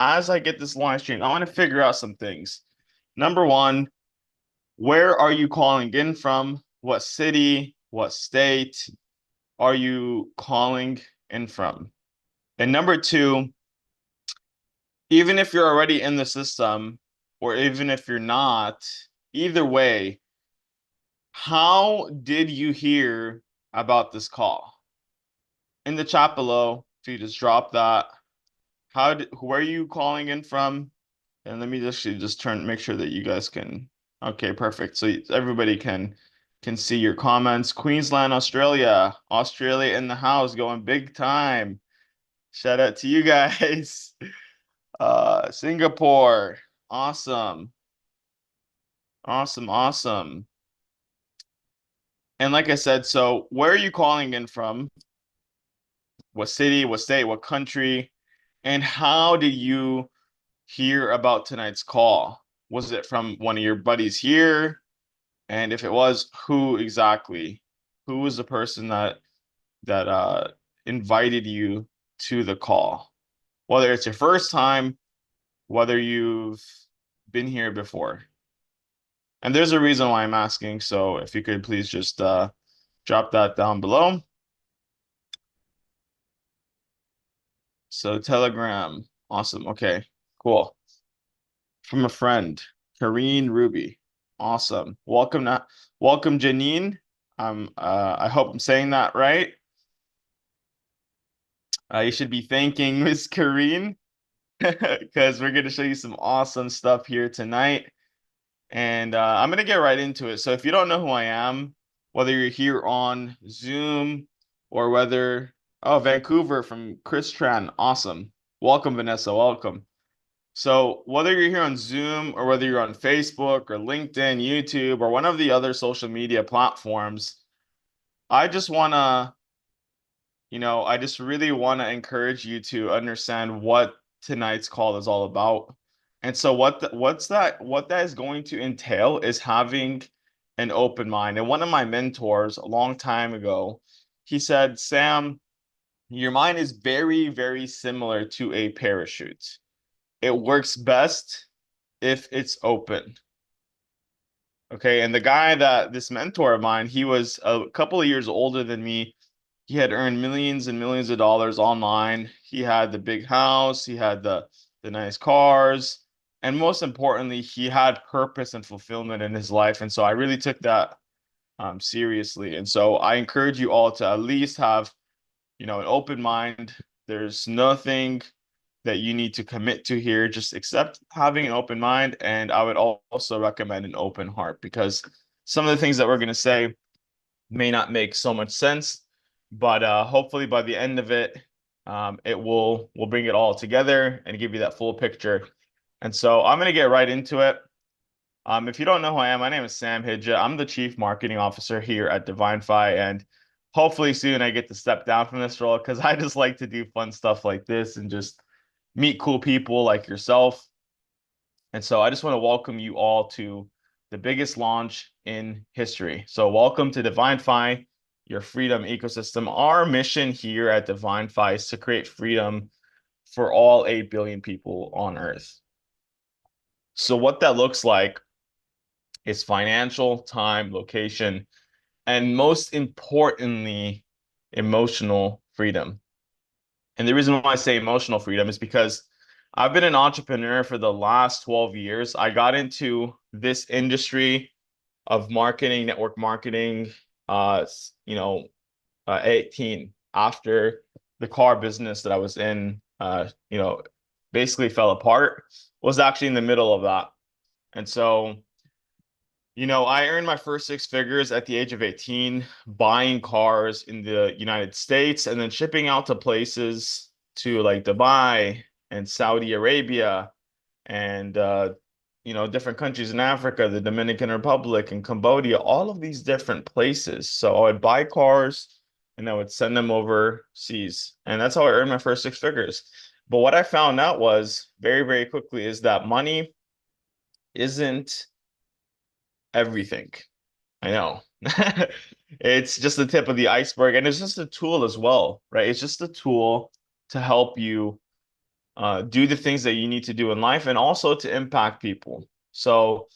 as I get this live stream, I want to figure out some things. Number one, where are you calling in from? What city, what state are you calling in from? And number two, even if you're already in the system, or even if you're not, either way, how did you hear about this call? In the chat below, if you just drop that, where are you calling in from? And let me just make sure that you guys can. Okay, perfect. So everybody can see your comments. Queensland, Australia, Australia in the house, going big time. Shout out to you guys. Singapore, awesome, awesome, awesome. And like I said, so where are you calling in from? What city, what state, what country, and how did you hear about tonight's call? Was it from one of your buddies here? And if it was, who exactly? Who was the person that invited you to the call? Whether it's your first time, whether you've been here before. And there's a reason why I'm asking, so if you could please just drop that down below. So Telegram, awesome. Okay, cool. From a friend, Kareen Ruby. Awesome. Welcome Janine. I hope I'm saying that right. You should be thanking Miss Kareen because we're going to show you some awesome stuff here tonight. And I'm going to get right into it. So if you don't know who I am, whether you're here on Zoom or whether, oh, Vancouver from Chris Tran, awesome. Welcome, Vanessa. Welcome. So whether you're here on Zoom or whether you're on Facebook or LinkedIn, YouTube, or one of the other social media platforms, I just want to, I just really want to encourage you to understand what tonight's call is all about. And so what that is going to entail is having an open mind. And one of my mentors a long time ago, he said, Sam, your mind is very, very similar to a parachute. It works best if it's open. Okay. And the guy that this mentor of mine, he was a couple of years older than me. He had earned millions and millions of dollars online. He had the big house, he had the nice cars, and most importantly, he had purpose and fulfillment in his life. And so I really took that seriously. And so I encourage you all to at least have, an open mind. There's nothing that you need to commit to here. Just accept having an open mind. And I would also recommend an open heart because some of the things that we're going to say may not make so much sense, but hopefully by the end of it, it will bring it all together and give you that full picture. And so I'm going to get right into it. If you don't know who I am, my name is Sam Hidja. I'm the Chief Marketing Officer here at Divinfi, and hopefully soon I get to step down from this role because I just like to do fun stuff like this and just meet cool people like yourself. And so I just want to welcome you all to the biggest launch in history. So welcome to Divinfi, your freedom ecosystem. Our mission here at Divinfi is to create freedom for all 8 billion people on Earth. So what that looks like is financial, time, location, and most importantly, emotional freedom. And the reason why I say emotional freedom is because I've been an entrepreneur for the last 12 years. I got into this industry of marketing, network marketing, uh, you know, 18 after the car business that I was in, basically fell apart, was actually in the middle of that. And so, I earned my first six figures at the age of 18, buying cars in the United States and then shipping out to places to like Dubai and Saudi Arabia and different countries in Africa, the Dominican Republic and Cambodia, all of these different places. So I would buy cars and I would send them overseas. And that's how I earned my first six figures. But what I found out was very, very quickly is that money isn't everything. I know. It's just the tip of the iceberg, and it's just a tool as well, right? It's just a tool to help you do the things that you need to do in life, and also to impact people. So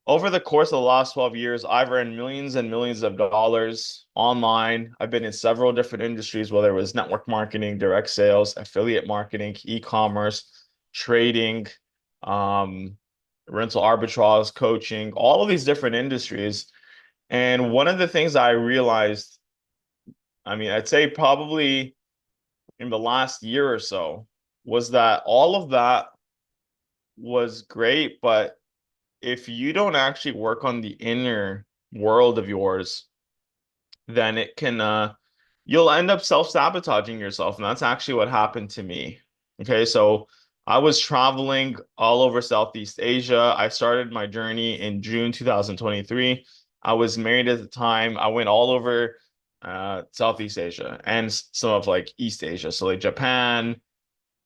over the course of the last 12 years, I've earned millions and millions of dollars online. I've been in several different industries, whether it was network marketing, direct sales, affiliate marketing, e-commerce, trading, um, rental arbitrage, coaching, all of these different industries. And one of the things I realized, I mean, I'd say probably in the last year or so, was that all of that was great, but if you don't actually work on the inner world of yours, then it can you'll end up self-sabotaging yourself. And that's actually what happened to me. Okay, so I was traveling all over Southeast Asia. I started my journey in June 2023. I was married at the time. I went all over Southeast Asia and some of like East Asia. So like Japan,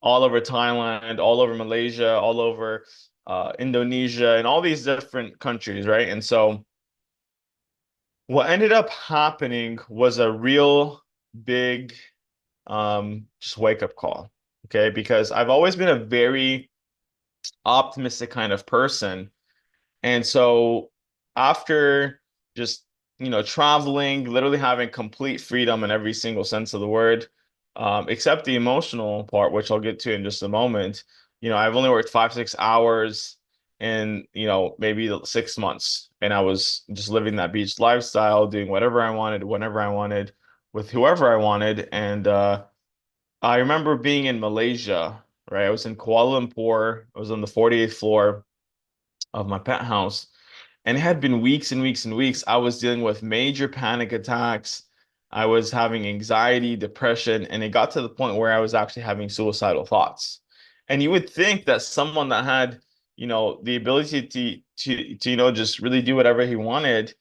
all over Thailand, all over Malaysia, all over Indonesia, and all these different countries, right? And so what ended up happening was a real big just wake up call. Okay, because I've always been a very optimistic kind of person. And so after just, traveling, literally having complete freedom in every single sense of the word, except the emotional part, which I'll get to in just a moment, I've only worked 5, 6 hours in, maybe 6 months. And I was just living that beach lifestyle, doing whatever I wanted, whenever I wanted, with whoever I wanted. And I remember being in Malaysia, right? I was in Kuala Lumpur. I was on the 48th floor of my penthouse. And it had been weeks and weeks and weeks. I was dealing with major panic attacks. I was having anxiety, depression, and it got to the point where I was actually having suicidal thoughts. And you would think that someone that had, the ability to just really do whatever he wanted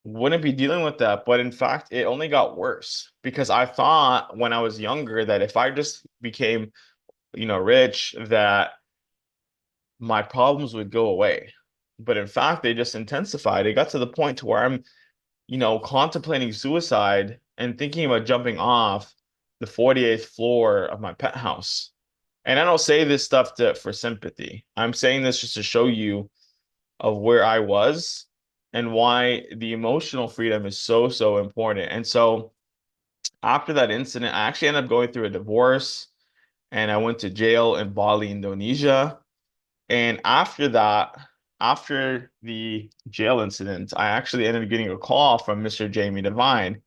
wouldn't be dealing with that. But in fact, it only got worse because I thought when I was younger that if I just became, rich, that my problems would go away. But in fact, they just intensified. It got to the point to where I'm, contemplating suicide and thinking about jumping off the 48th floor of my penthouse. And I don't say this stuff for sympathy. I'm saying this just to show you of where I was and why the emotional freedom is so, so important. And so after that incident, I actually ended up going through a divorce and I went to jail in Bali, Indonesia. And after that, after the jail incident, I actually ended up getting a call from Mr. Jamie Devine.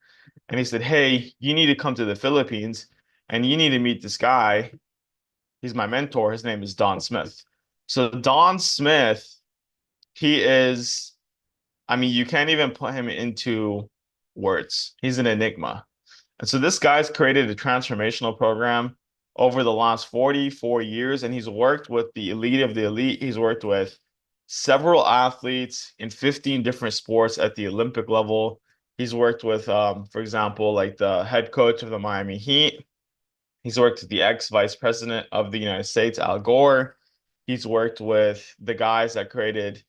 And he said, "Hey, you need to come to the Philippines and you need to meet this guy. He's my mentor. His name is Don Smith." So, Don Smith, he is, I mean, you can't even put him into words. He's an enigma. And so this guy's created a transformational program over the last 44 years, and he's worked with the elite of the elite. He's worked with several athletes in 15 different sports at the Olympic level. He's worked with, for example, like the head coach of the Miami Heat. He's worked with the ex-vice president of the United States, Al Gore. He's worked with the guys that created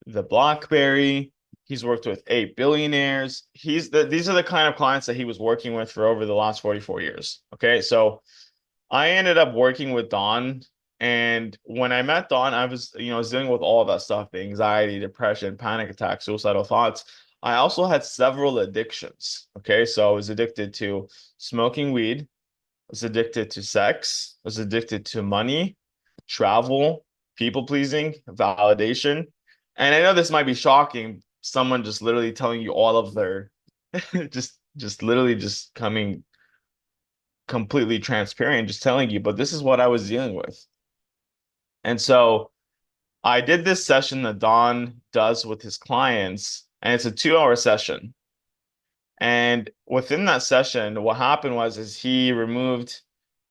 the BlackBerry. He's worked with 8 billionaires. These are the kind of clients that he was working with for over the last 44 years. Okay, so I ended up working with Don, and when I met Don, I was dealing with all of that stuff, the anxiety, depression, panic attacks, suicidal thoughts. I also had several addictions. Okay, so I was addicted to smoking weed, was addicted to sex, was addicted to money, travel, people pleasing, validation. And I know this might be shocking, someone just literally telling you all of their just literally just coming completely transparent, just telling you, but this is what I was dealing with. And so I did this session that Don does with his clients, and it's a 2 hour session. And within that session, what happened was is he removed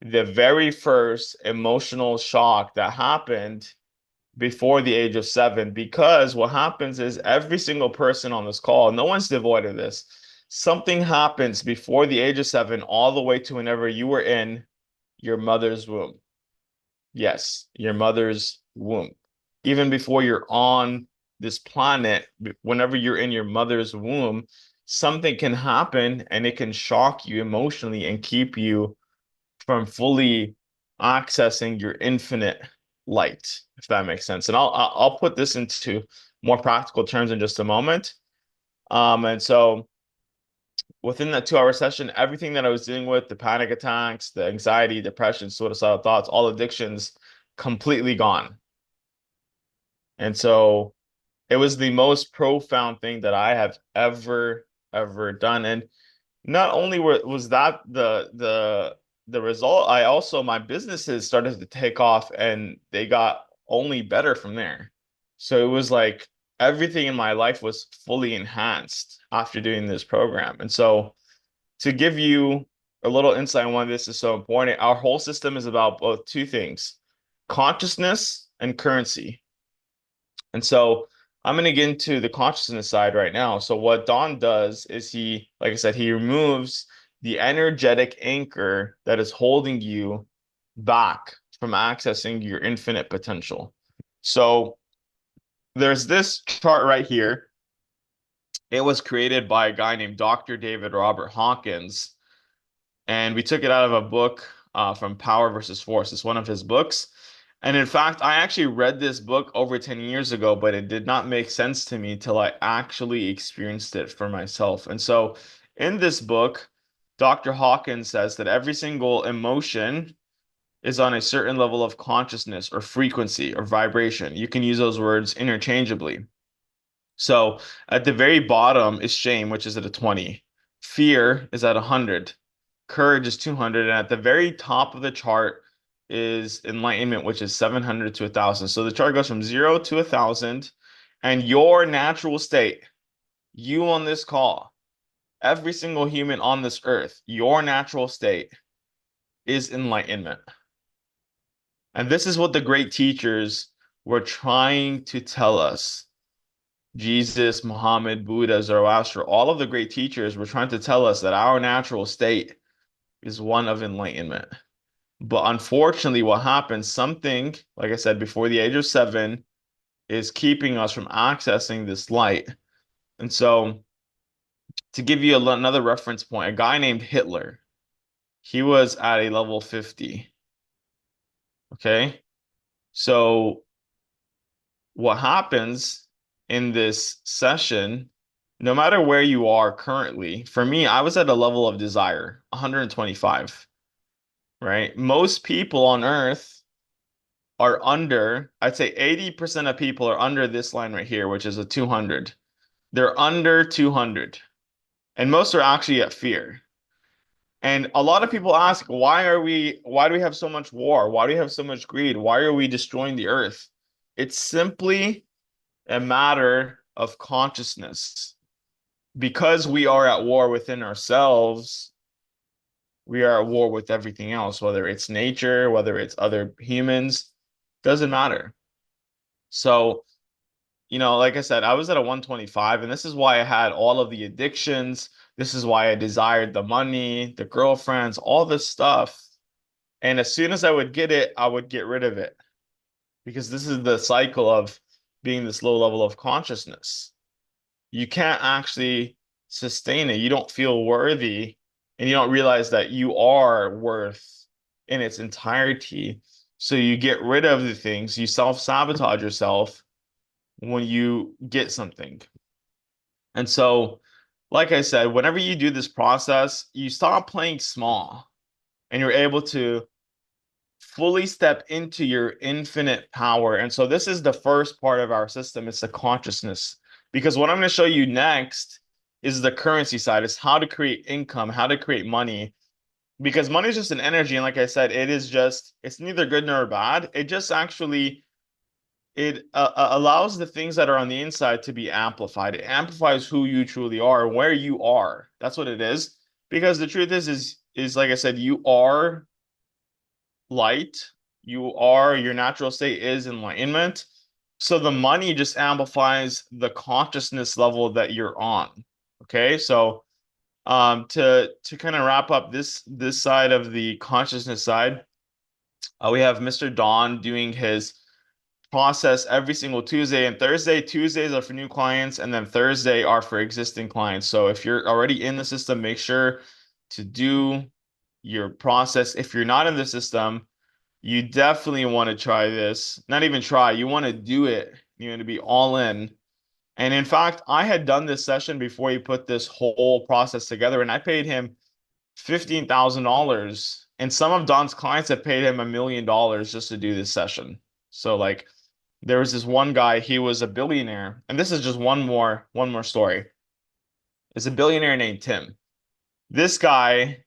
the very first emotional shock that happened before the age of 7, because what happens is every single person on this call, no one's devoid of this. Something happens before the age of 7, all the way to whenever you were in your mother's womb. Yes, your mother's womb. Even before you're on this planet, whenever you're in your mother's womb, something can happen and it can shock you emotionally and keep you from fully accessing your infinite light, if that makes sense. And I'll put this into more practical terms in just a moment. And so within that 2 hour session, everything that I was dealing with, the panic attacks, the anxiety, depression, suicidal thoughts, all addictions, completely gone. And so it was the most profound thing that I have ever done. And not only was that the result, I also my businesses started to take off and they got only better from there. So it was like everything in my life was fully enhanced after doing this program. And so to give you a little insight on why this is so important, our whole system is about both two things, consciousness and currency. And so I'm going to get into the consciousness side right now. So what Don does is he, like I said, he removes the energetic anchor that is holding you back from accessing your infinite potential. So there's this chart right here. It was created by a guy named Dr. David Robert Hawkins, and we took it out of a book from Power versus Force. It's one of his books. And in fact, I actually read this book over 10 years ago, but it did not make sense to me till I actually experienced it for myself. And so in this book, Dr. Hawkins says that every single emotion is on a certain level of consciousness or frequency or vibration. You can use those words interchangeably. So at the very bottom is shame, which is at a 20. Fear is at 100. Courage is 200. And at the very top of the chart is enlightenment, which is 700 to 1,000. So the chart goes from 0 to 1,000. And your natural state, you on this call, every single human on this earth, your natural state is enlightenment. And this is what the great teachers were trying to tell us. Jesus, Muhammad, Buddha, Zoroaster, all of the great teachers were trying to tell us that our natural state is one of enlightenment. But unfortunately, what happens, something, like I said, before the age of 7 is keeping us from accessing this light. And so, to give you another reference point, a guy named Hitler, he was at a level 50. Okay. So, what happens in this session, no matter where you are currently, for me, I was at a level of desire, 125, right? Most people on earth are under, I'd say 80% of people are under this line right here, which is a 200. They're under 200. And most are actually at fear. And a lot of people ask, why do we have so much war? Why do we have so much greed? Why are we destroying the earth? It's simply a matter of consciousness. Because we are at war within ourselves, we are at war with everything else, whether it's nature, whether it's other humans, doesn't matter. So, like I said, I was at a 125, and this is why I had all of the addictions. This is why I desired the money, the girlfriends, all this stuff. And as soon as I would get it, I would get rid of it because this is the cycle of being this low level of consciousness. You can't actually sustain it. You don't feel worthy, and you don't realize that you are worth in its entirety. So you get rid of the things, you self-sabotage yourself when you get something. And so, like I said, whenever you do this process, you stop playing small and you're able to fully step into your infinite power. And so this is the first part of our system. It's the consciousness. Because what I'm going to show you next is the currency side. It's how to create income, how to create money. Because money is just an energy. And like I said, it's neither good nor bad. It just actually, it allows the things that are on the inside to be amplified. It amplifies who you truly are, where you are. That's what it is. Because the truth is like I said, you are light, your natural state is enlightenment. So the money just amplifies the consciousness level that you're on. Okay. So to kind of wrap up this side of the consciousness side, we have Mr. Don doing his process every single Tuesday and Thursday. Tuesdays are for new clients, and then Thursday are for existing clients. So if you're already in the system, make sure to do your process. If you're not in the system, You definitely want to try this. Not even try, you want to do it. You want to be all in. And in fact, I had done this session before he put this whole process together, and I paid him $15,000. And some of Don's clients have paid him $1 million just to do this session. So like there was this one guy, he was a billionaire, and this is just one more story. It's a billionaire named Tim. This guy,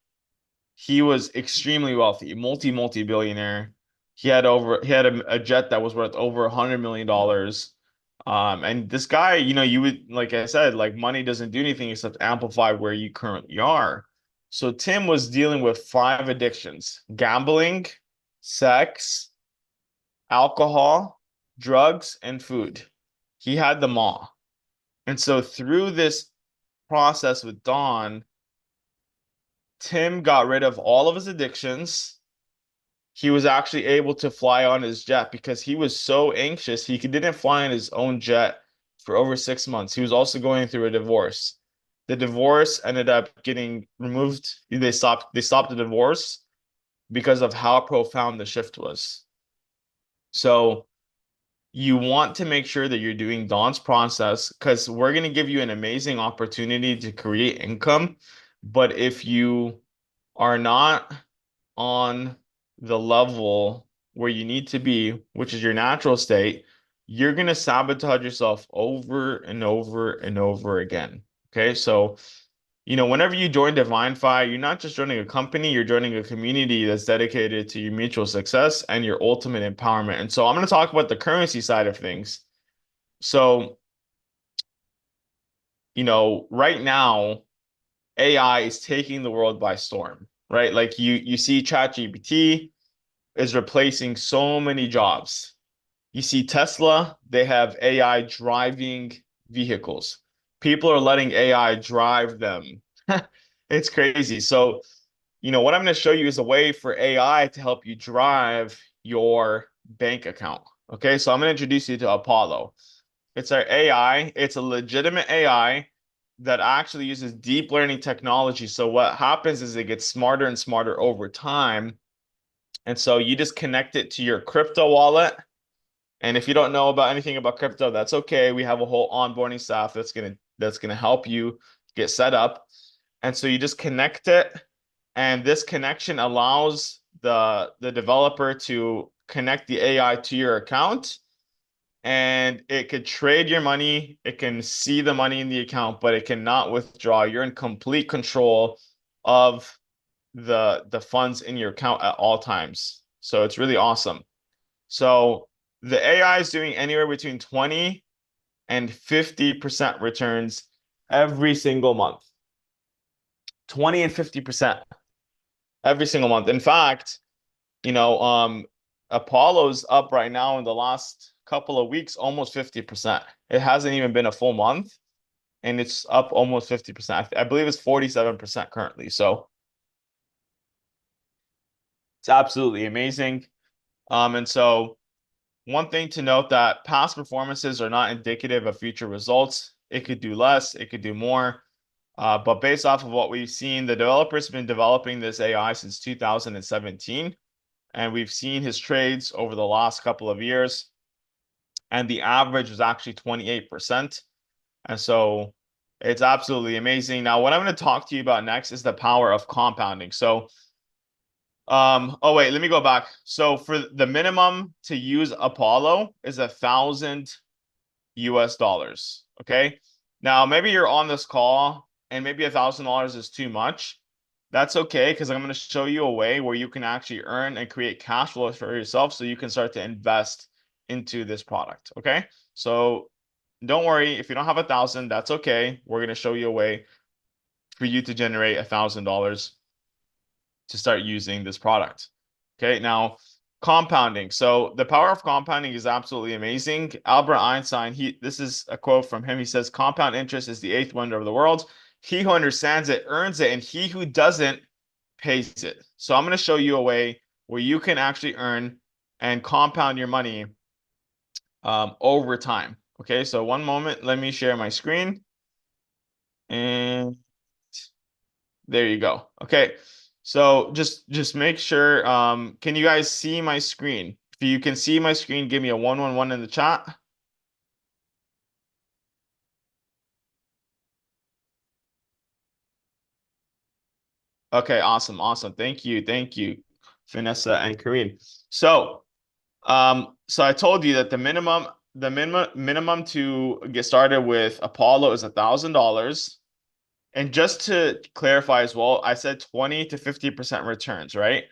he was extremely wealthy, multi billionaire. He had a jet that was worth over $100 million. And this guy, you would, like I said, like money doesn't do anything except amplify where you currently are. So Tim was dealing with five addictions: gambling, sex, alcohol, drugs, and food. He had them all. And so through this process with Don, Tim got rid of all of his addictions. He was actually able to fly on his jet because he was so anxious. He didn't fly on his own jet for over 6 months. He was also going through a divorce. The divorce ended up getting removed. They stopped the divorce because of how profound the shift was. So you want to make sure that you're doing Don's process because we're going to give you an amazing opportunity to create income. But if you are not on the level where you need to be, which is your natural state, you're going to sabotage yourself over and over and over again. Okay. So, whenever you join Divinfi, you're not just joining a company, you're joining a community that's dedicated to your mutual success and your ultimate empowerment. And so I'm going to talk about the currency side of things. So, right now, AI is taking the world by storm, right? Like you see ChatGPT is replacing so many jobs. You see Tesla, they have AI driving vehicles. People are letting AI drive them. It's crazy. So, what I'm going to show you is a way for AI to help you drive your bank account. Okay, so I'm going to introduce you to Apollo. It's our AI. It's a legitimate AI that actually uses deep learning technology. So what happens is it gets smarter and smarter over time. And so you just connect it to your crypto wallet. And if you don't know about anything about crypto, that's okay. We have a whole onboarding staff that's gonna help you get set up. And so you just connect it, and this connection allows the developer to connect the AI to your account, and it could trade your money. It can see the money in the account, but it cannot withdraw. You're in complete control of the funds in your account at all times. So it's really awesome. So the AI is doing anywhere between 20 and 50% returns every single month. 20 and 50% every single month. In fact, Apollo's up right now in the last couple of weeks, almost 50%. It hasn't even been a full month, and it's up almost 50%. I believe it's 47% currently. So it's absolutely amazing. And so one thing to note that past performances are not indicative of future results. It could do less, it could do more. But based off of what we've seen, the developer's been developing this AI since 2017, and we've seen his trades over the last couple of years, and the average was actually 28%. And so it's absolutely amazing. Now, what I'm going to talk to you about next is the power of compounding. So oh wait, let me go back. So for the minimum to use Apollo is $1,000 US. Okay. Now maybe you're on this call and maybe $1,000 is too much. That's okay, because I'm going to show you a way where you can actually earn and create cash flow for yourself so you can start to invest into this product. Okay. So don't worry, if you don't have 1,000, that's okay. We're going to show you a way for you to generate $1,000 to start using this product. Okay, now compounding. So the power of compounding is absolutely amazing. Albert Einstein, this is a quote from him. He says, "Compound interest is the eighth wonder of the world. He who understands it earns it, and he who doesn't pays it." So I'm going to show you a way where you can actually earn and compound your money over time. Okay, so one moment, let me share my screen. And there you go. Okay. So just make sure, can you guys see my screen? If you can see my screen, give me a 111 in the chat. Okay, awesome, awesome. Thank you, Vanessa and Kareem. So, so I told you that the minimum to get started with Apollo is $1,000. And just to clarify as well, I said 20 to 50% returns, right?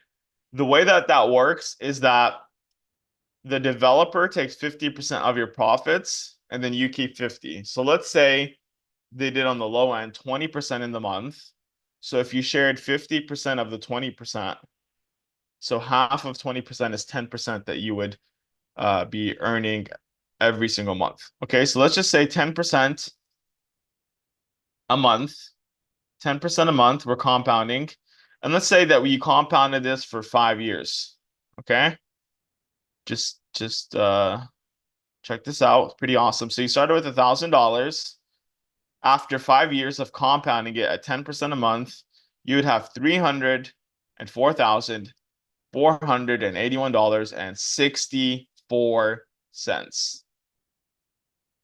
The way that that works is that the developer takes 50% of your profits and then you keep 50. So let's say they did on the low end 20% in the month. So if you shared 50% of the 20%, so half of 20% is 10% that you would be earning every single month. Okay, so let's just say 10% a month, 10% a month, we're compounding. And let's say that we compounded this for 5 years. Okay, just check this out. It's pretty awesome. So you started with $1,000. After 5 years of compounding it at 10% a month, you would have $304,481.64.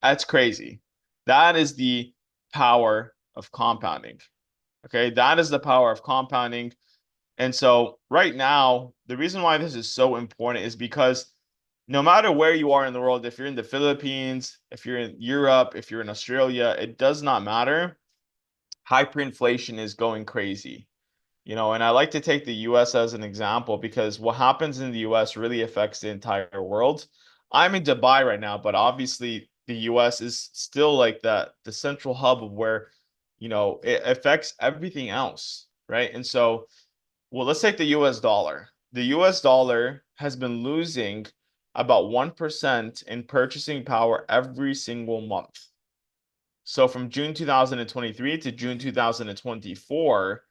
That's crazy. That is the power of compounding. Okay, that is the power of compounding. And so right now, the reason why this is so important is because no matter where you are in the world, if you're in the Philippines, if you're in Europe, if you're in Australia, it does not matter. Hyperinflation is going crazy. And I like to take the US as an example because what happens in the US really affects the entire world. I'm in Dubai right now, but obviously the US is still like the central hub of where, it affects everything else, right? And so, well, let's take the US dollar. The US dollar has been losing about 1% in purchasing power every single month. So from June 2023 to June 2024,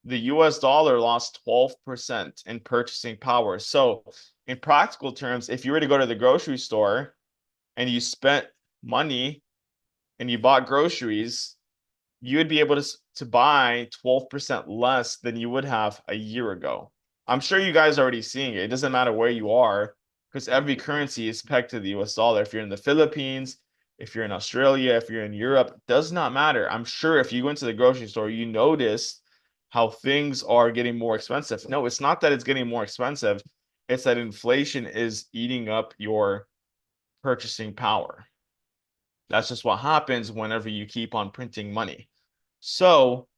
the US dollar lost 12% in purchasing power. So, in practical terms, if you were to go to the grocery store and you spent money and you bought groceries, you would be able to buy 12% less than you would have a year ago. I'm sure you guys are already seeing it. It doesn't matter where you are because every currency is pegged to the US dollar. If you're in the Philippines, if you're in Australia, if you're in Europe, it does not matter. I'm sure if you went to the grocery store, you notice how things are getting more expensive. No, it's not that it's getting more expensive. It's that inflation is eating up your purchasing power. That's just what happens whenever you keep on printing money. So,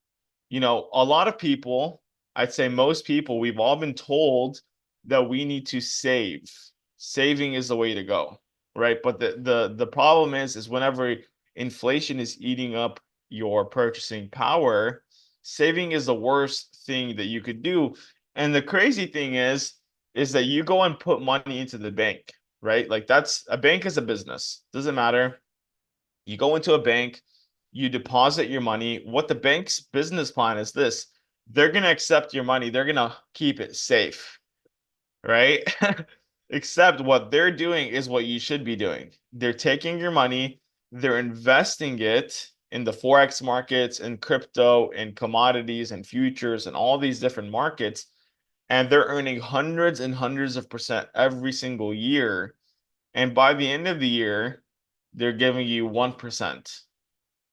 a lot of people, I'd say most people, we've all been told that we need to save. Saving is the way to go, right? But the problem is whenever inflation is eating up your purchasing power, saving is the worst thing that you could do. And the crazy thing is that you go and put money into the bank, right? Like that's a bank is a business. Doesn't matter. You go into a bank, you deposit your money. What the bank's business plan is this: they're going to accept your money, they're going to keep it safe, right? Except what they're doing is what you should be doing. They're taking your money, they're investing it in the Forex markets, in crypto, in commodities, and futures, and all these different markets. And they're earning hundreds and hundreds of percent every single year. And by the end of the year, they're giving you 1%.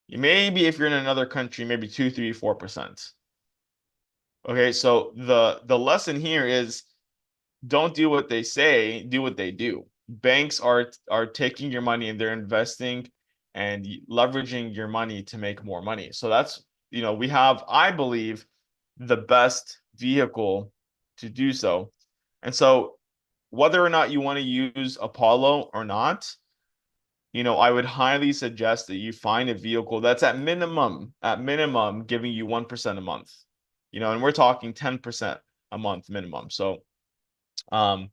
Maybe if you're in another country, maybe 2, 3, 4%. Okay, so the lesson here is don't do what they say, do what they do. Banks are taking your money and they're investing and leveraging your money to make more money. So that's, we have, I believe, the best vehicle to do so. And so whether or not you want to use Apollo or not, I would highly suggest that you find a vehicle that's at minimum, giving you 1% a month. And we're talking 10% a month minimum. So, um,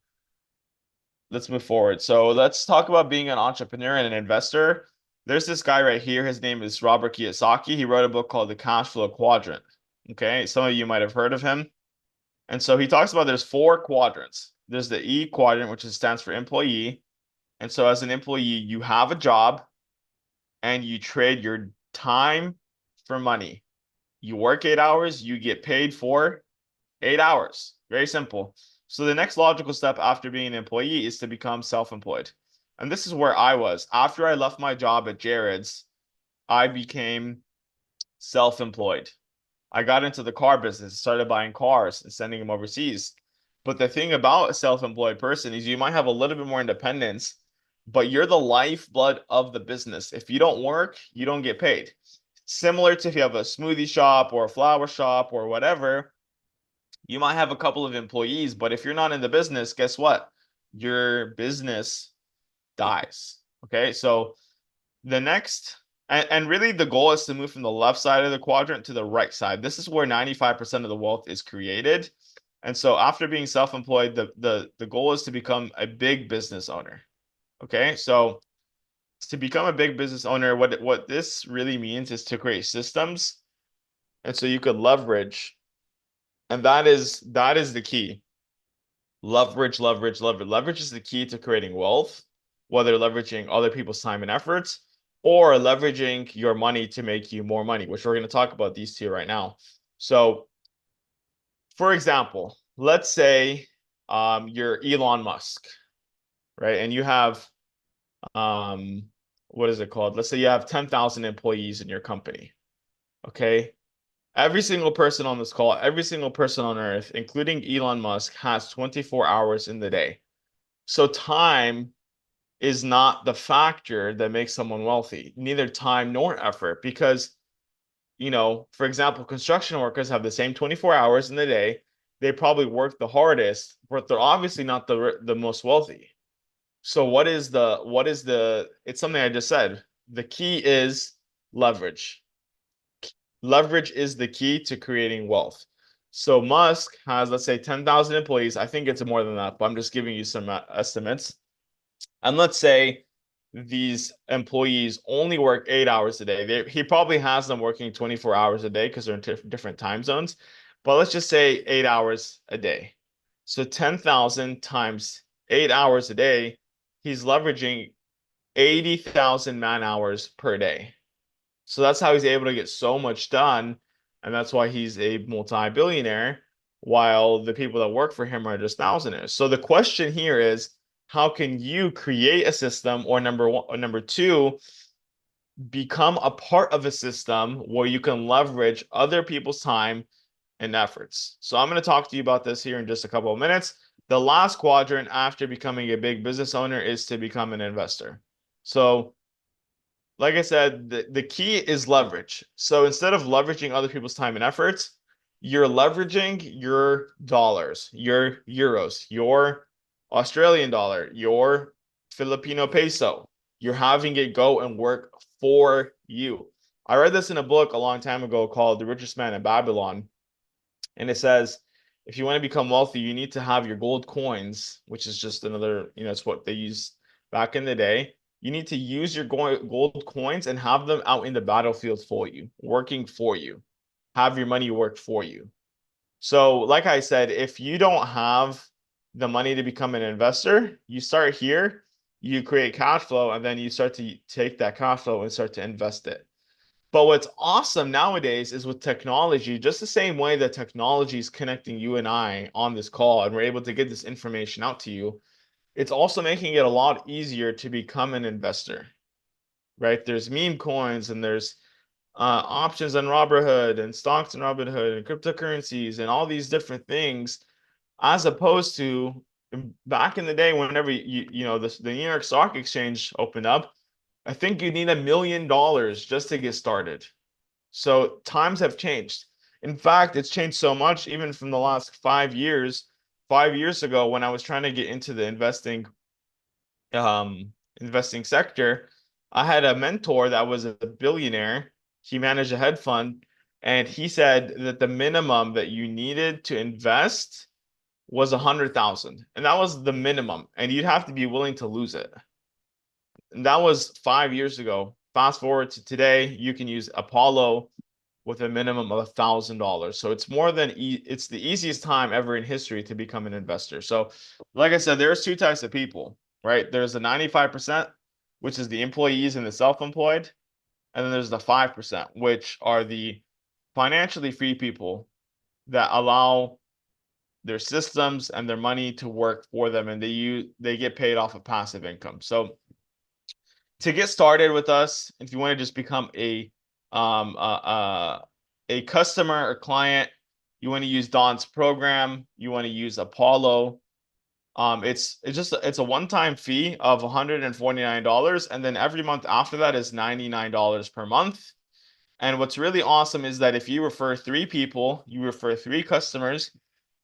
let's move forward. So let's talk about being an entrepreneur and an investor. There's this guy right here. His name is Robert Kiyosaki. He wrote a book called The Cash Flow Quadrant. Okay, some of you might have heard of him. And so he talks about there's four quadrants. There's the E quadrant, which stands for employee. And so as an employee, you have a job and you trade your time for money. You work 8 hours, you get paid for 8 hours. Very simple. So the next logical step after being an employee is to become self-employed. And this is where I was. After I left my job at Jared's, I became self-employed. I got into the car business, started buying cars and sending them overseas. But the thing about a self-employed person is you might have a little bit more independence, but you're the lifeblood of the business. If you don't work, you don't get paid. Similar to if you have a smoothie shop or a flower shop or whatever, you might have a couple of employees, but if you're not in the business, guess what? Your business dies. Okay. So the next, and really the goal is to move from the left side of the quadrant to the right side. This is where 95% of the wealth is created. And so after being self-employed, the goal is to become a big business owner. Okay. So to become a big business owner, what this really means is to create systems. And so you could leverage, and that is the key. Leverage, leverage, leverage. Leverage is the key to creating wealth, whether leveraging other people's time and efforts or leveraging your money to make you more money, which we're going to talk about these two right now. So, for example, let's say you're Elon Musk, right? And you have what is it called? Let's say you have 10,000 employees in your company. Okay. Every single person on this call, every single person on earth, including Elon Musk, has 24 hours in the day. So time is not the factor that makes someone wealthy, neither time nor effort, because, for example, construction workers have the same 24 hours in the day. They probably work the hardest, but they're obviously not the most wealthy. So it's something I just said. The key is leverage. Leverage is the key to creating wealth. So Musk has, let's say, 10,000 employees. I think it's more than that, but I'm just giving you some estimates. And let's say these employees only work 8 hours a day. He probably has them working 24 hours a day because they're in different time zones. But let's just say 8 hours a day. So 10,000 times 8 hours a day, he's leveraging 80,000 man hours per day. So that's how he's able to get so much done. And that's why he's a multi-billionaire, while the people that work for him are just thousandaires. So the question here is, how can you create a system, or number one, or number two, become a part of a system where you can leverage other people's time and efforts? So I'm going to talk to you about this here in just a couple of minutes. The last quadrant after becoming a big business owner is to become an investor. So like I said, the key is leverage. So instead of leveraging other people's time and efforts, you're leveraging your dollars, your euros, your Australian dollar, your Filipino peso. You're having it go and work for you. I read this in a book a long time ago called The Richest Man in Babylon. And it says, if you want to become wealthy, you need to have your gold coins, which is just another, it's what they used back in the day. You need to use your gold coins and have them out in the battlefield for you, working for you. Have your money work for you. So, like I said, if you don't have the money to become an investor, you start here, you create cash flow, and then you start to take that cash flow and start to invest it. But what's awesome nowadays is with technology, just the same way that technology is connecting you and I on this call, and we're able to get this information out to you, it's also making it a lot easier to become an investor, right? There's meme coins, and there's options on Robinhood, and stocks on Robinhood, and cryptocurrencies, and all these different things, as opposed to back in the day, whenever the New York Stock Exchange opened up, I think you need $1 million just to get started. So times have changed. In fact, it's changed so much even from the last 5 years. 5 years ago, when I was trying to get into the investing sector, I had a mentor that was a billionaire. He managed a hedge fund, and he said that the minimum that you needed to invest was 100,000, and that was the minimum, and you'd have to be willing to lose it. And that was 5 years ago. Fast forward to today, you can use Apollo with a minimum of $1,000. So it's the easiest time ever in history to become an investor. So, like I said, there's two types of people, right? There's the 95%, which is the employees and the self-employed, and then there's the 5%, which are the financially free people that allow their systems and their money to work for them, and they get paid off of passive income. So to get started with us, if you want to just become um uh, uh, a customer or client, you want to use Don's program, you want to use Apollo. It's a one-time fee of $149, and then every month after that is $99 per month. And what's really awesome is that if you refer 3 people, you refer 3 customers,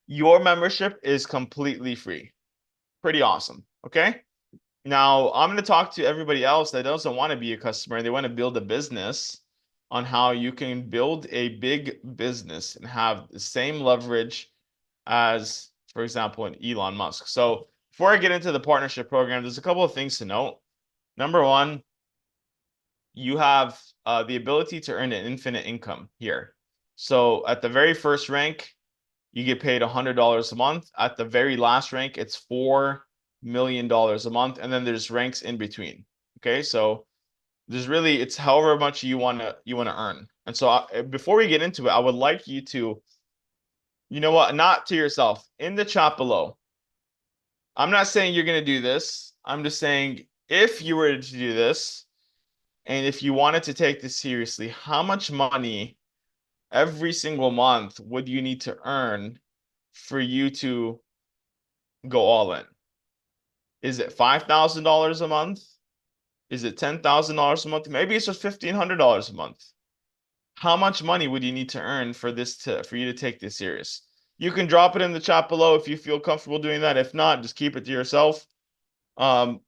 your membership is completely free. Pretty awesome. Okay. Now I'm going to talk to everybody else that doesn't want to be a customer. They want to build a business on how you can build a big business and have the same leverage as, for example, an Elon Musk. So before I get into the partnership program, there's a couple of things to note. Number one, you have the ability to earn an infinite income here. So at the very first rank, you get paid $100 a month. At the very last rank, it's $4 million a month, and then there's ranks in between. Okay, so it's however much you wanna earn. And so before we get into it, I would like you to, you know what, not to yourself, in the chat below. I'm not saying you're gonna do this. I'm just saying if you were to do this, and if you wanted to take this seriously, how much money every single month would you need to earn for you to go all in? Is it $5,000 a month? Is it $10,000 a month? Maybe it's just $1,500 a month. How much money would you need to earn for you to take this serious? You can drop it in the chat below if you feel comfortable doing that. If not, just keep it to yourself. I'll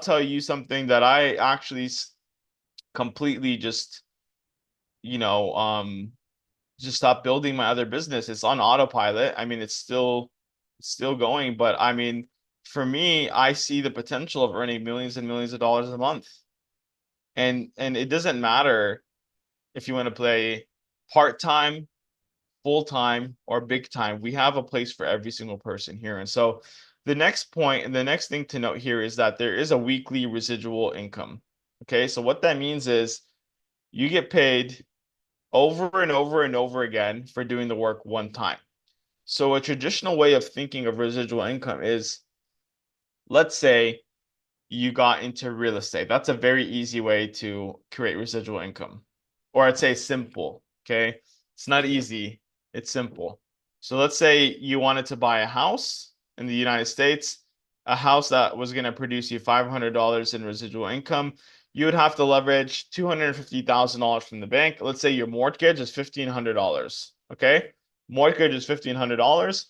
tell you something that I actually completely just, you know, just stopped building my other business. It's on autopilot. I mean, it's still going, but I mean, for me, I see the potential of earning millions and millions of dollars a month. And it doesn't matter if you want to play part-time, full-time, or big time. We have a place for every single person here. And so the next point and the next thing to note here is that there is a weekly residual income. Okay, so what that means is you get paid over and over and over again for doing the work one time. So a traditional way of thinking of residual income is, let's say you got into real estate. That's a very easy way to create residual income. Or I'd say simple, okay? It's not easy, it's simple. So let's say you wanted to buy a house in the United States, a house that was going to produce you $500 in residual income. You would have to leverage $250,000 from the bank. Let's say your mortgage is $1,500, okay? Mortgage is $1,500.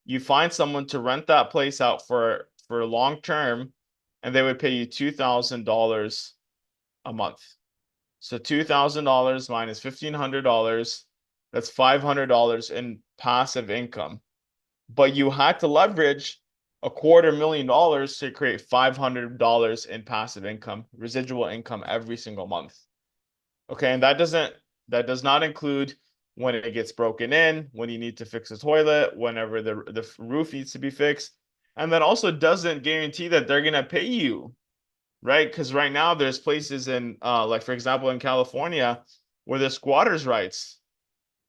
You find someone to rent that place out for long term, and they would pay you $2,000 a month. So $2,000 minus $1,500, that's $500 in passive income. But you had to leverage $250,000 to create $500 in passive income, residual income every single month. Okay, and that does not include when it gets broken in, when you need to fix a toilet, whenever the roof needs to be fixed. And that also doesn't guarantee that they're gonna pay you, right? Because right now there's places in like for example in California where there's squatters' rights.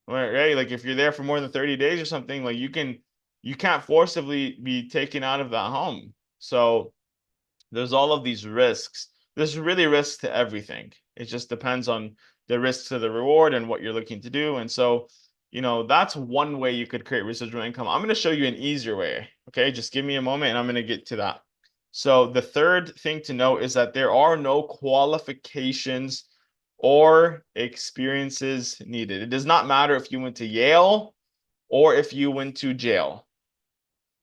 Right? Like if you're there for more than 30 days or something, like you can't forcibly be taken out of that home. So there's all of these risks. There's really risks to everything. It just depends on the risks to the reward and what you're looking to do. And so, that's one way you could create residual income. I'm going to show you an easier way. Okay, just give me a moment and I'm going to get to that. So the third thing to note is that there are no qualifications or experiences needed. It does not matter if you went to Yale or if you went to jail.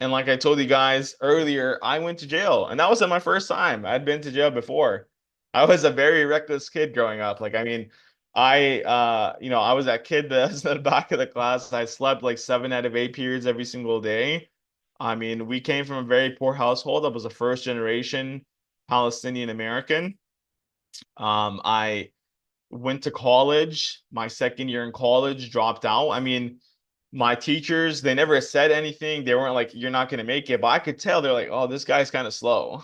And like I told you guys earlier, I went to jail, and that wasn't my first time. I'd been to jail before. I was a very reckless kid growing up. Like, I mean, I was that kid that was in the back of the class. I slept like 7 out of 8 periods every single day. I mean, we came from a very poor household. I was a first generation Palestinian American. I went to college, my second year in college, dropped out. I mean, my teachers, they never said anything. They weren't like, you're not going to make it. But I could tell they're like, oh, this guy's kind of slow.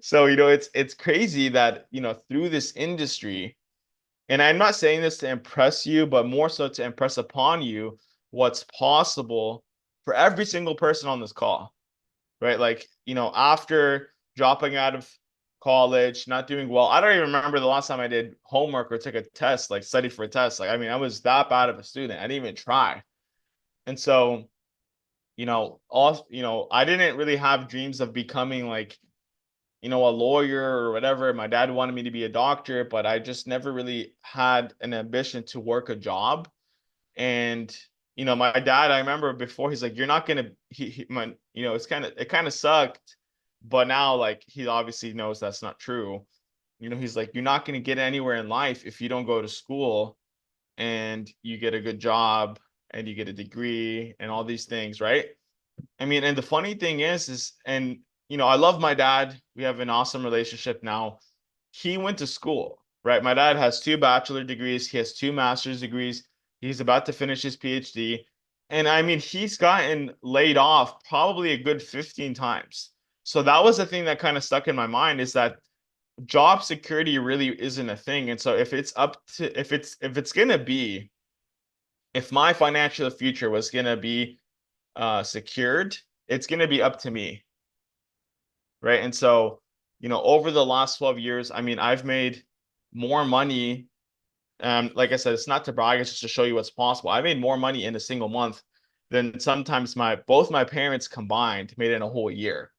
So, it's crazy that, through this industry, and I'm not saying this to impress you, but more so to impress upon you what's possible for every single person on this call, right? Like, after dropping out of college, not doing well. I don't even remember the last time I did homework or took a test, like studied for a test. Like, I mean, I was that bad of a student. I didn't even try. And so, I didn't really have dreams of becoming like, a lawyer or whatever. My dad wanted me to be a doctor, but I just never really had an ambition to work a job. And my dad, I remember before, he's like, "You're not gonna." It kind of sucked, but now like he obviously knows that's not true. He's like, "You're not gonna get anywhere in life if you don't go to school and you get a good job and you get a degree and all these things, right?" I mean, and the funny thing and I love my dad. We have an awesome relationship now. He went to school, right? My dad has 2 bachelor degrees. He has 2 master's degrees. He's about to finish his PhD. And I mean, he's gotten laid off probably a good 15 times. So that was the thing that kind of stuck in my mind, is that job security really isn't a thing. And so if it's gonna be, if my financial future was gonna be secured, it's gonna be up to me, right? And so, over the last 12 years, I mean, I've made more money. Like I said, it's not to brag, it's just to show you what's possible. I made more money in a single month than sometimes both my parents combined made in a whole year.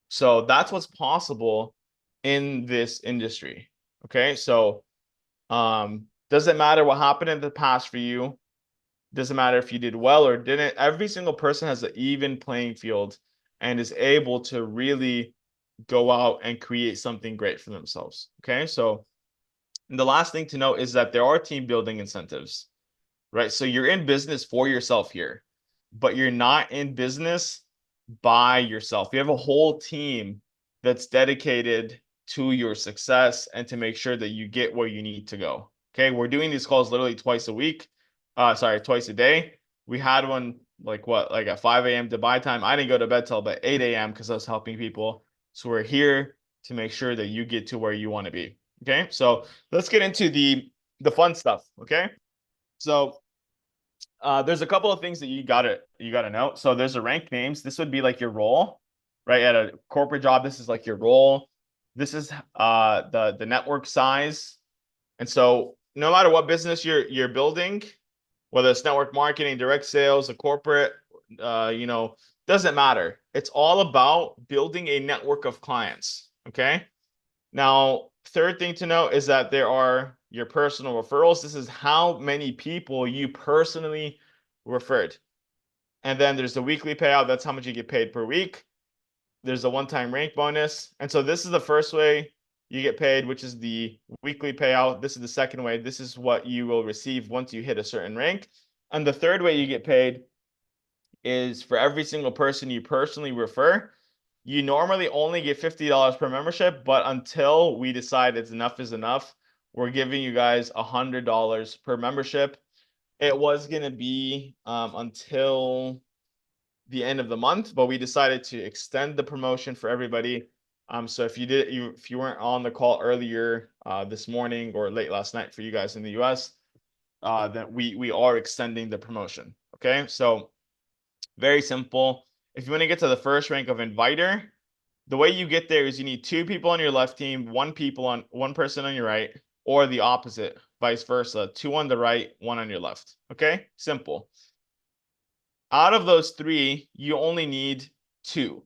So that's what's possible in this industry. Okay. So doesn't matter what happened in the past for you. Doesn't matter if you did well or didn't. Every single person has an even playing field and is able to really go out and create something great for themselves. Okay. So the last thing to note is that there are team building incentives, right? So you're in business for yourself here, but you're not in business by yourself. You have a whole team that's dedicated to your success and to make sure that you get where you need to go. Okay. We're doing these calls literally twice a week. Twice a day. We had one like at 5 a.m. Dubai time. I didn't go to bed till about 8 a.m. because I was helping people. So we're here to make sure that you get to where you want to be. Okay. So let's get into the fun stuff. Okay. So there's a couple of things that you gotta know. So there's a rank names. This would be like your role, right? At a corporate job, this is like your role. This is the network size. And so no matter what business you're building, whether it's network marketing, direct sales, a corporate, doesn't matter. It's all about building a network of clients. Okay. Now, third thing to note is that there are your personal referrals. This is how many people you personally referred. And then there's the weekly payout. That's how much you get paid per week. There's a one-time rank bonus. And so this is the first way you get paid, which is the weekly payout. This is the second way. This is what you will receive once you hit a certain rank. And the third way you get paid is for every single person you personally refer. You normally only get $50 per membership, but until we decide it's enough is enough, we're giving you guys $100 per membership. It was going to be until the end of the month, but we decided to extend the promotion for everybody. So if you weren't on the call earlier this morning or late last night for you guys in the US, then we are extending the promotion. Okay, so very simple. If you want to get to the first rank of inviter, the way you get there is you need 2 people on your left team, one person on your right, or the opposite, vice versa. 2 on the right, 1 on your left. Okay, simple. Out of those 3, you only need 2.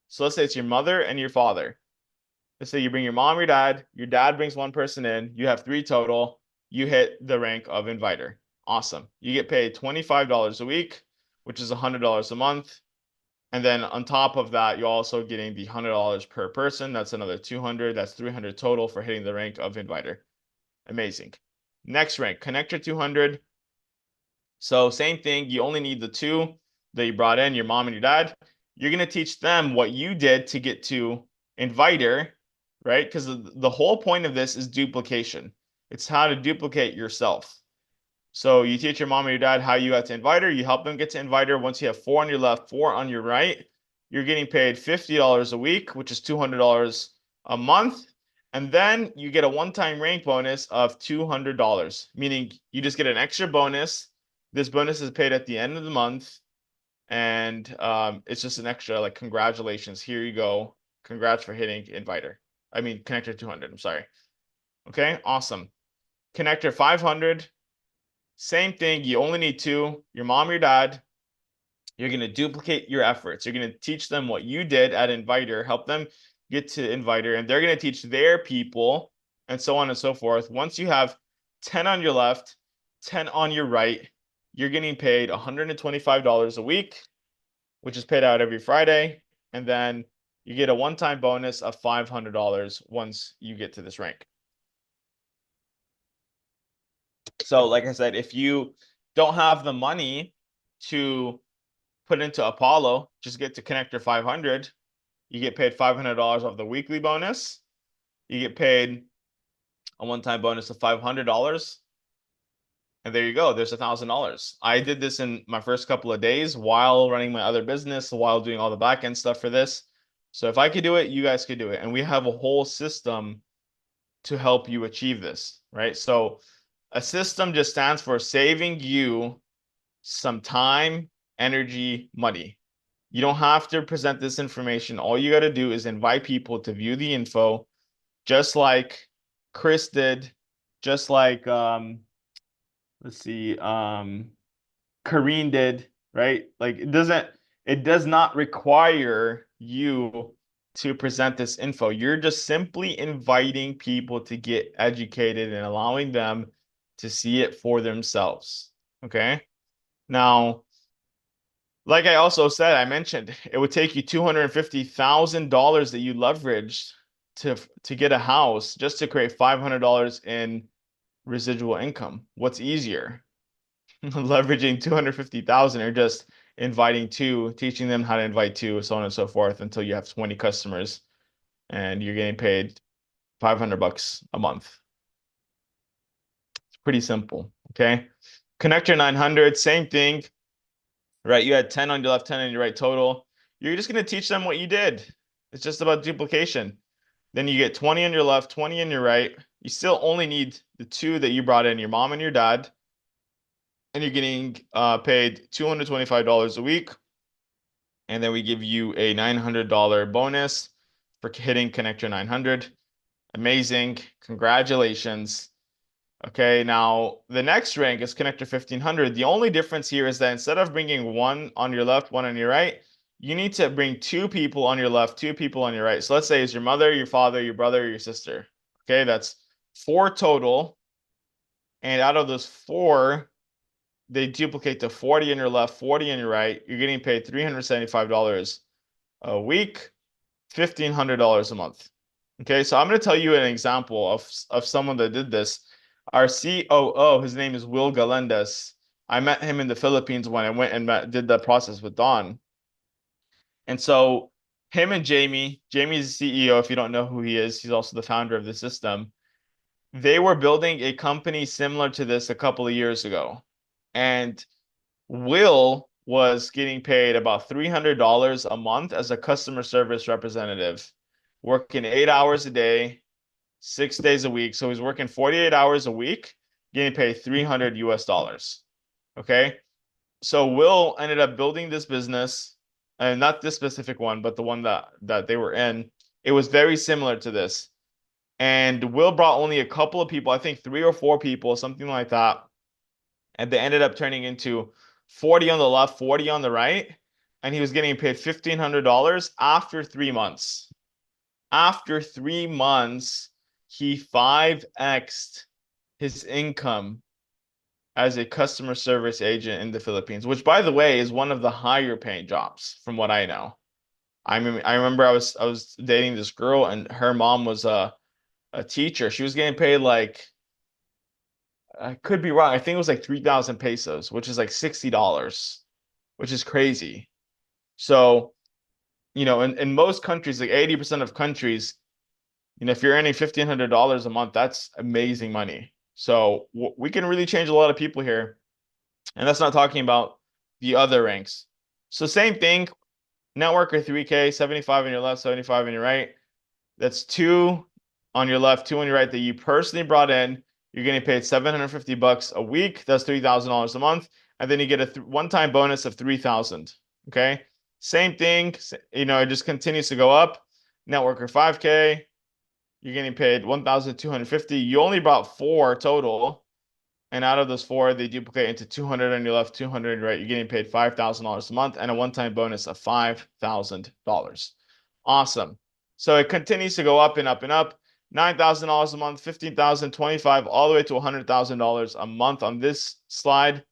So let's say it's your mother and your father. Let's say you bring your mom, your dad brings 1 person in, you have 3 total, you hit the rank of inviter. Awesome. You get paid $25 a week, which is $100 a month. And then on top of that, you're also getting the $100 per person. That's another 200. That's 300 total for hitting the rank of inviter. Amazing. Next rank, connector 200. So same thing. You only need the 2 that you brought in, your mom and your dad. You're going to teach them what you did to get to inviter, right? Because the whole point of this is duplication. It's how to duplicate yourself. So you teach your mom and your dad how you got to inviter. You help them get to inviter. Once you have 4 on your left, 4 on your right, you're getting paid $50 a week, which is $200 a month. And then you get a one-time rank bonus of $200, meaning you just get an extra bonus. This bonus is paid at the end of the month. And it's just an extra like congratulations. Here you go. Congrats for hitting inviter. I mean connector 200. I'm sorry. Okay, awesome. Connector 500. Same thing. You only need two. Your mom, your dad. You're going to duplicate your efforts. You're going to teach them what you did at Inviter, help them get to Inviter, and they're going to teach their people, and so on and so forth. Once you have 10 on your left, 10 on your right, you're getting paid $125 a week, which is paid out every Friday. And then you get a one-time bonus of $500 once you get to this rank. So like I said, if you don't have the money to put into Apollo, just get to connector 500. You get paid $500 off the weekly bonus. You get paid a one-time bonus of $500. And there you go. There's $1,000. I did this in my first couple of days while running my other business, while doing all the back-end stuff for this. So if I could do it, you guys could do it. And we have a whole system to help you achieve this, right? So a system just stands for saving you some time, energy, money. You don't have to present this information. All you got to do is invite people to view the info, just like Chris did, just like let's see, Kareen did, right? Like it does not require you to present this info. You're just simply inviting people to get educated and allowing them to see it for themselves. Okay. Now, like I also said, I mentioned it would take you $250,000 that you leveraged to get a house just to create $500 in residual income. What's easier? Leveraging 250,000 or just inviting two, teaching them how to invite two, so on and so forth until you have 20 customers and you're getting paid $500 a month. It's pretty simple, okay? Connector 900, same thing. Right, you had 10 on your left, 10 on your right total. You're just going to teach them what you did. It's just about duplication. Then you get 20 on your left, 20 on your right. You still only need the two that you brought in, your mom and your dad. And you're getting paid $225 a week. And then we give you a $900 bonus for hitting Connector 900. Amazing. Congratulations. Okay, now the next rank is connector 1500. The only difference here is that instead of bringing one on your left, one on your right, you need to bring two people on your left, two people on your right. So let's say it's your mother, your father, your brother, your sister. Okay, that's 4 total. And out of those 4, they duplicate to 40 on your left, 40 on your right. You're getting paid $375 a week, $1,500 a month. Okay, so I'm going to tell you an example of someone that did this. Our COO, his name is Will Galendez. I met him in the Philippines when I went and did the process with Don. And so him and Jamie's the CEO, if you don't know who he is, he's also the founder of the system. They were building a company similar to this a couple of years ago. And Will was getting paid about $300 a month as a customer service representative, working 8 hours a day, 6 days a week. So he's working 48 hours a week, getting paid $300 US. Okay. So Will ended up building this business, and not this specific one, but the one that they were in. It was very similar to this. And Will brought only a couple of people, I think 3 or 4 people, something like that. And they ended up turning into 40 on the left, 40 on the right. And he was getting paid $1,500 after 3 months. After 3 months, he 5x'd his income as a customer service agent in the Philippines, which, by the way, is one of the higher paying jobs from what I know. I mean, I remember I was dating this girl and her mom was a teacher. She was getting paid like, I could be wrong, I think it was like 3,000 pesos, which is like $60, which is crazy. So, in most countries, like 80% of countries, if you're earning $1,500 a month, that's amazing money. So we can really change a lot of people here. And that's not talking about the other ranks. So same thing, networker 3K, 75 on your left, 75 on your right. That's 2 on your left, 2 on your right that you personally brought in. You're getting paid $750 a week. That's $3,000 a month. And then you get a one-time bonus of $3,000. Okay. Same thing, you know, it just continues to go up. Networker 5K, you're getting paid 1,250. You only bought 4 total. And out of those 4, they duplicate into 200 and you're left 200, right? You're getting paid $5,000 a month and a one-time bonus of $5,000. Awesome. So it continues to go up and up and up. $9,000 a month, 15,000, 25, all the way to $100,000 a month on this slide.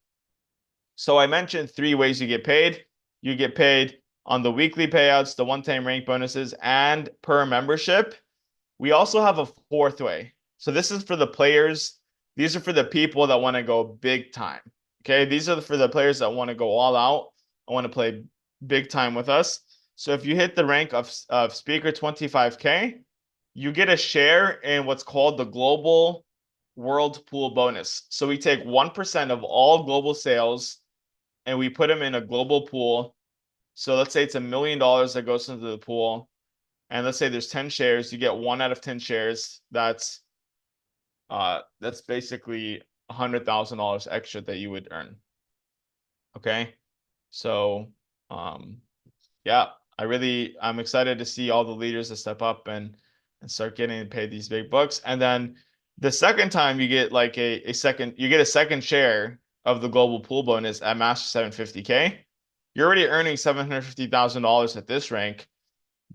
So I mentioned 3 ways you get paid. You get paid on the weekly payouts, the one-time rank bonuses, and per membership. We also have a 4th way. So this is for the players. These are for the people that want to go big time. Okay, these are for the players that want to go all out. I want to play big time with us. So if you hit the rank of speaker 25K, you get a share in what's called the global world pool bonus. So we take 1% of all global sales and we put them in a global pool. So let's say it's $1 million that goes into the pool. And let's say there's 10 shares, you get 1 out of 10 shares. That's basically $100,000 extra that you would earn. Okay. So yeah, I'm excited to see all the leaders that step up and start getting paid these big bucks. And then the second time you get like a second share of the global pool bonus at Master 750K. You're already earning $750,000 at this rank,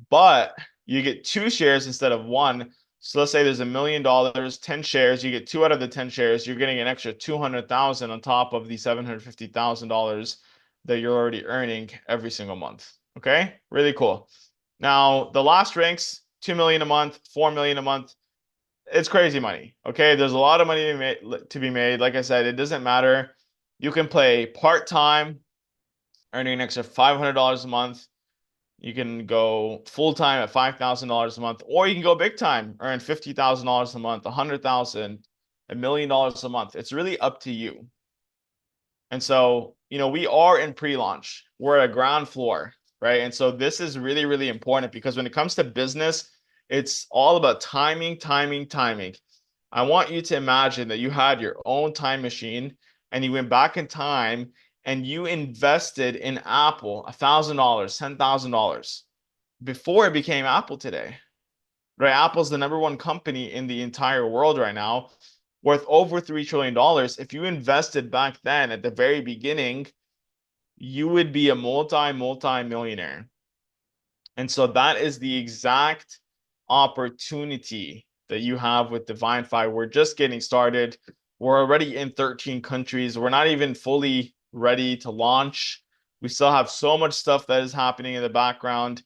but you get 2 shares instead of 1. So let's say there's $1 million, 10 shares, you get 2 out of the 10 shares, you're getting an extra 200,000 on top of the $750,000 that you're already earning every single month. Okay, really cool. Now the last ranks, 2 million a month, 4 million a month. It's crazy money. Okay, there's a lot of money to be made. Like I said, it doesn't matter. You can play part-time, earning an extra $500 a month. You can go full time at $5,000 a month, or you can go big time, earn $50,000 a month, 100,000, $1 million a month. It's really up to you. And so, you know, we are in pre-launch. We're at a ground floor, right? And so this is really, really important because when it comes to business, it's all about timing, timing, timing. I want you to imagine that you had your own time machine and you went back in time and you invested in Apple $1,000, $10,000 before it became Apple today, right? Apple's the number 1 company in the entire world right now, worth over $3 trillion. If you invested back then at the very beginning, you would be a multi-millionaire. And so that is the exact opportunity that you have with Divinfi. We're just getting started. We're already in 13 countries. We're not even fully ready to launch. We still have so much stuff that is happening in the background,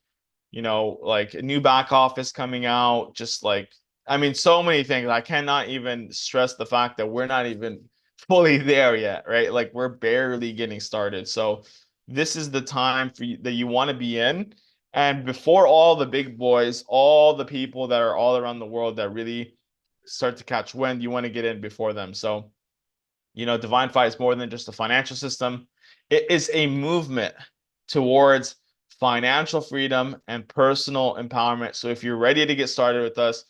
you know, like a new back office coming out, just like, I mean, so many things. I cannot even stress the fact that we're not even fully there yet, right? Like we're barely getting started. So this is the time for you that you want to be in. And before all the big boys, all the people that are all around the world that really start to catch wind, you want to get in before them. So, you know, Divinfi is more than just a financial system. It is a movement towards financial freedom and personal empowerment. So if you're ready to get started with us,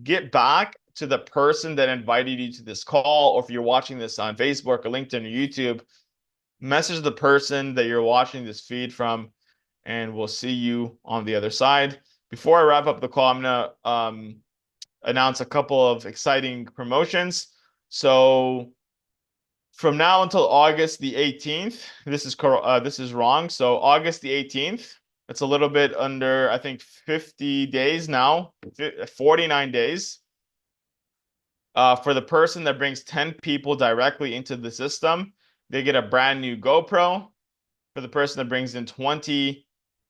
get back to the person that invited you to this call, or if you're watching this on Facebook or LinkedIn or YouTube, message the person that you're watching this feed from, and we'll see you on the other side. Before I wrap up the call, I'm gonna announce a couple of exciting promotions. So from now until August the 18th, this is wrong. So August the 18th, it's a little bit under, I think, 50 days now, 49 days. For the person that brings 10 people directly into the system, they get a brand new GoPro. For the person that brings in 20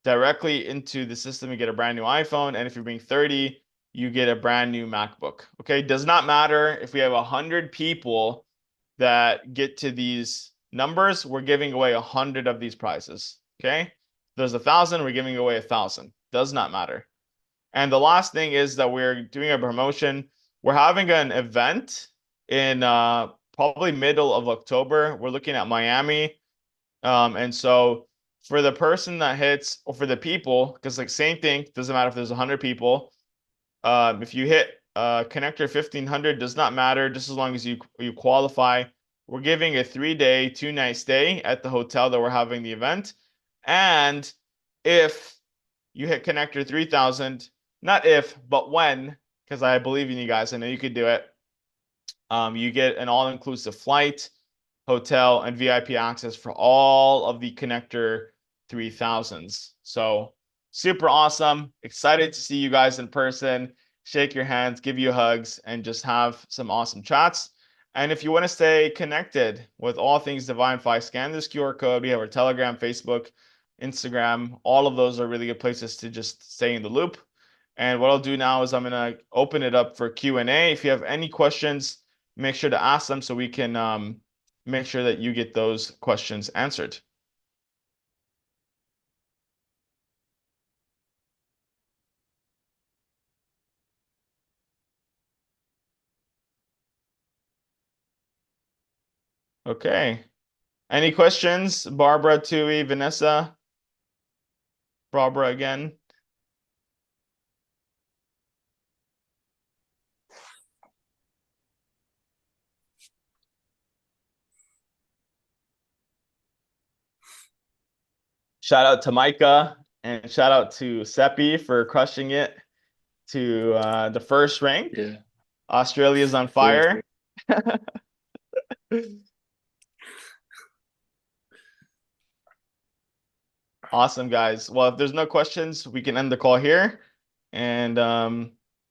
directly into the system, you get a brand new iPhone. And if you bring 30, you get a brand new MacBook. Okay, does not matter if we have 100 people that get to these numbers, we're giving away 100 of these prizes. Okay, if there's 1,000, we're giving away 1,000. Does not matter. And the last thing is that we're doing a promotion. We're having an event in probably middle of October. We're looking at Miami. And so for the person that hits, or for the people, because like same thing, doesn't matter if there's 100 people. If you hit connector 1,500, does not matter, just as long as you qualify. We're giving a 3-day, 2-night stay at the hotel that we're having the event. And if you hit connector 3000, not if, but when, because I believe in you guys, I know you could do it. You get an all-inclusive flight, hotel, and VIP access for all of the connector 3000s. So super awesome. Excited to see you guys in person, shake your hands, give you hugs, and just have some awesome chats. And if you want to stay connected with all things Divinfi, scan this QR code. We have our Telegram, Facebook, Instagram. All of those are really good places to just stay in the loop. And what I'll do now is I'm going to open it up for Q&A. If you have any questions, make sure to ask them so we can make sure that you get those questions answered. Okay. Any questions? Barbara, Tui, Vanessa, Barbara again. Shout out to Micah and shout out to Seppi for crushing it to the first rank. Yeah. Australia's on Yeah. fire. Awesome, guys. Well, if there's no questions, we can end the call here. And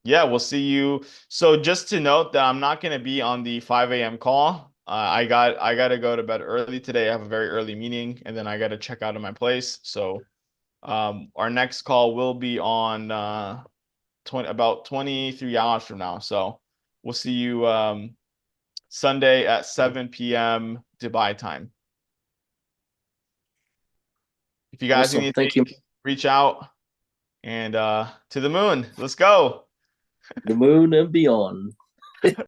yeah, we'll see you. So just to note that I'm not going to be on the 5 a.m. call. I got to go to bed early today. I have a very early meeting, and then I got to check out of my place. So our next call will be on about 23 hours from now. So we'll see you Sunday at 7 p.m. Dubai time. If you guys need Awesome. Thank you. anything, reach out. And to the moon. Let's go. The moon and beyond.